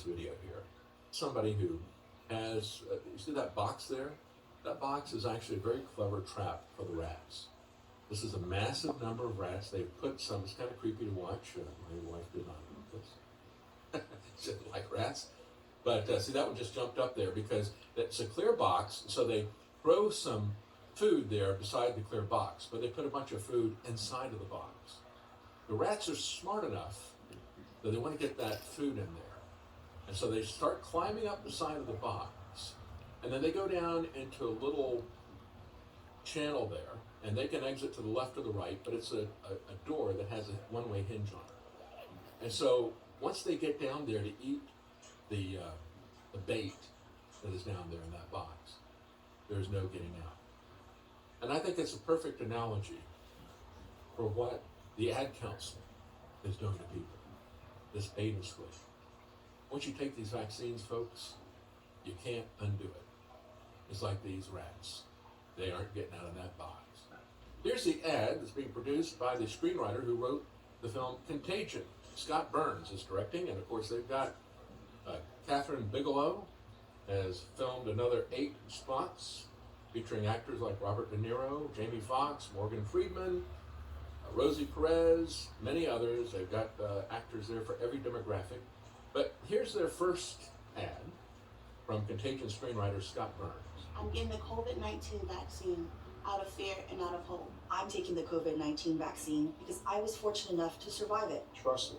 this video here. Somebody who has, you see that box there? That box is actually a very clever trap for the rats. This is a massive number of rats. They've put some, it's kind of creepy to watch. My wife did not like this. She didn't like rats. But see, that one just jumped up there because it's a clear box, so they throw some food there beside the clear box, but they put a bunch of food inside of the box. The rats are smart enough that they want to get that food in there. And so they start climbing up the side of the box, and then they go down into a little channel there, and they can exit to the left or the right, but it's a door that has a one-way hinge on it. And so once they get down there to eat the bait that is down there in that box, there's no getting out. And I think it's a perfect analogy for what the Ad Council is doing to people, this bait and switch. Once you take these vaccines, folks, you can't undo it. It's like these rats. They aren't getting out of that box. Here's the ad that's being produced by the screenwriter who wrote the film Contagion. Scott Burns is directing, and of course they've got Catherine Bigelow has filmed another 8 spots featuring actors like Robert De Niro, Jamie Foxx, Morgan Freeman, Rosie Perez, many others. They've got actors there for every demographic. But here's their first ad from Contagion screenwriter Scott Burns. I'm getting the COVID-19 vaccine out of fear and out of hope. I'm taking the COVID-19 vaccine because I was fortunate enough to survive it. Trust me,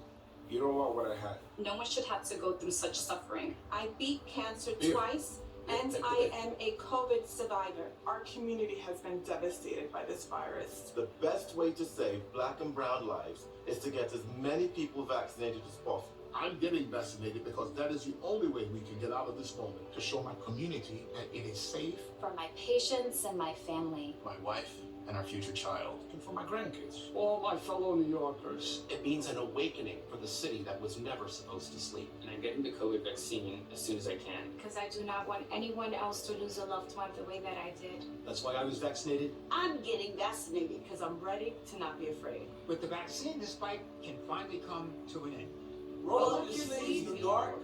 you don't want what I had. No one should have to go through such suffering. I beat cancer Here. twice, and I am a COVID survivor. Our community has been devastated by this virus. The best way to save black and brown lives is to get as many people vaccinated as possible. I'm getting vaccinated because that is the only way we can get out of this moment, to show my community that it is safe. For my patients and my family. My wife and our future child. And for my grandkids, all my fellow New Yorkers. It means an awakening for the city that was never supposed to sleep. And I'm getting the COVID vaccine as soon as I can. Because I do not want anyone else to lose a loved one the way that I did. That's why I was vaccinated. I'm getting vaccinated because I'm ready to not be afraid. With the vaccine, this fight can finally come to an end. Roll up your sleeves, New York.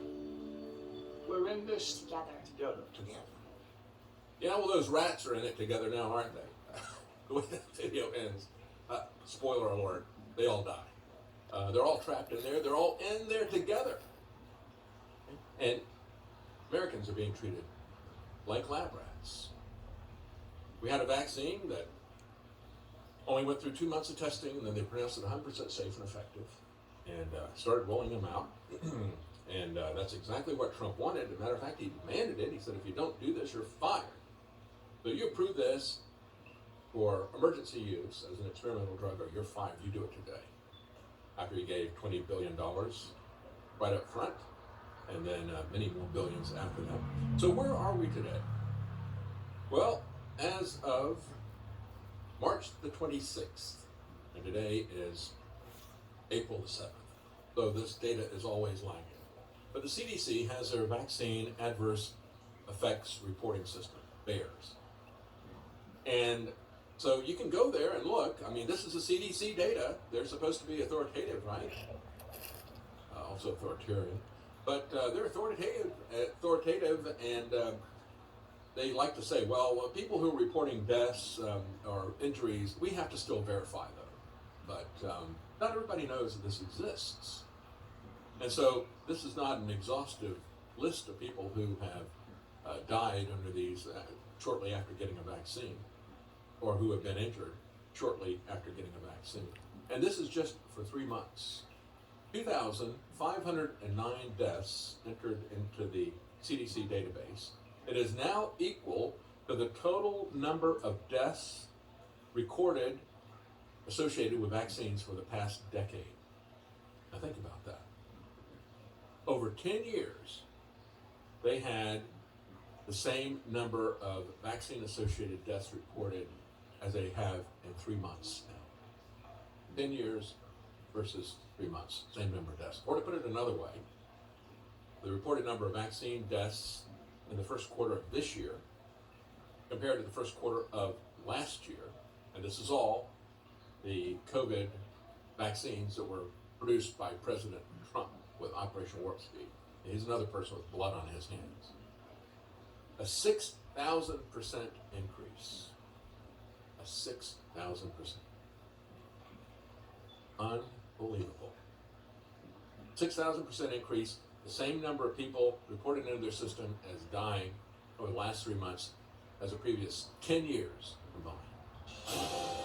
We're in this Together. together. Yeah, well, those rats are in it together now, aren't they? The way that video ends, spoiler alert, they all die. They're all trapped in there. They're all in there together. And Americans are being treated like lab rats. We had a vaccine that only went through 2 months of testing, and then they pronounced it 100% safe and effective, and started rolling them out. And that's exactly what Trump wanted. As a matter of fact, he demanded it. He said, if you don't do this, you're fired. So you approve this for emergency use as an experimental drug, or you're fired. You do it today. After he gave $20 billion right up front, and then many more billions after that. So where are we today? Well, as of March the 26th, and today is April the 7th, so this data is always lagging. But the CDC has their vaccine adverse effects reporting system, VAERS. And so you can go there and look. I mean, this is the CDC data. They're supposed to be authoritative, right? Also authoritarian. But they're authoritative, and they like to say, well, people who are reporting deaths or injuries, we have to still verify them. But not everybody knows that this exists. And so this is not an exhaustive list of people who have died under these shortly after getting a vaccine, or who have been injured shortly after getting a vaccine. And this is just for 3 months. 2,509 deaths entered into the CDC database. It is now equal to the total number of deaths recorded associated with vaccines for the past decade. Now think about that. Over 10 years, they had the same number of vaccine-associated deaths reported as they have in 3 months now. 10 years versus 3 months, same number of deaths. Or to put it another way, the reported number of vaccine deaths in the first quarter of this year compared to the first quarter of last year, and this is all the COVID vaccines that were produced by President Trump with Operation Warp Speed He's another person with blood on his hands. A 6,000% increase. A 6,000%. Unbelievable. 6,000% increase. The same number of people reported into their system as dying over the last 3 months as the previous 10 years combined.